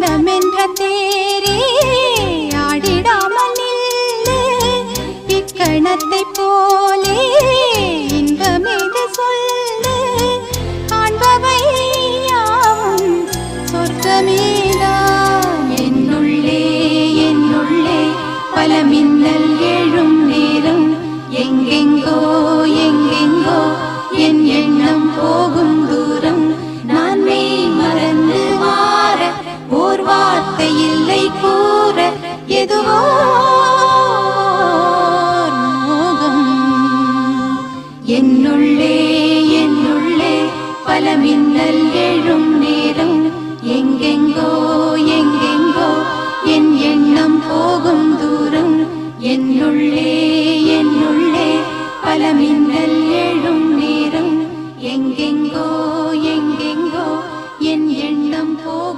மனமென்ற தேரே ஆடிடாமல் நில்லு இக்கணத்தை போலே இன்பமேது சொல்லு காண்பவை யாவும் சொர்க்கமேதான் என்னுள்ளே என்னுள்ளே பல மின்னல் எழும் நேரம் எங்கெங்கோ எங்கெங்கோ என் எண்ணம் போகும் தூரம் நான் மெய் மறந்து மாற ஓர் வார்த்தை இல்லை கூற எதுவோ மோகம் என்னுள்ளே என்னுள்ளே பல மின்னல் எழும் நேரம் எங்கெங்கோ எங்கெங்கோ என் எண்ணம் போகும் தூரம் என்னுள்ளே என்னுள்ளே பல மின்னல்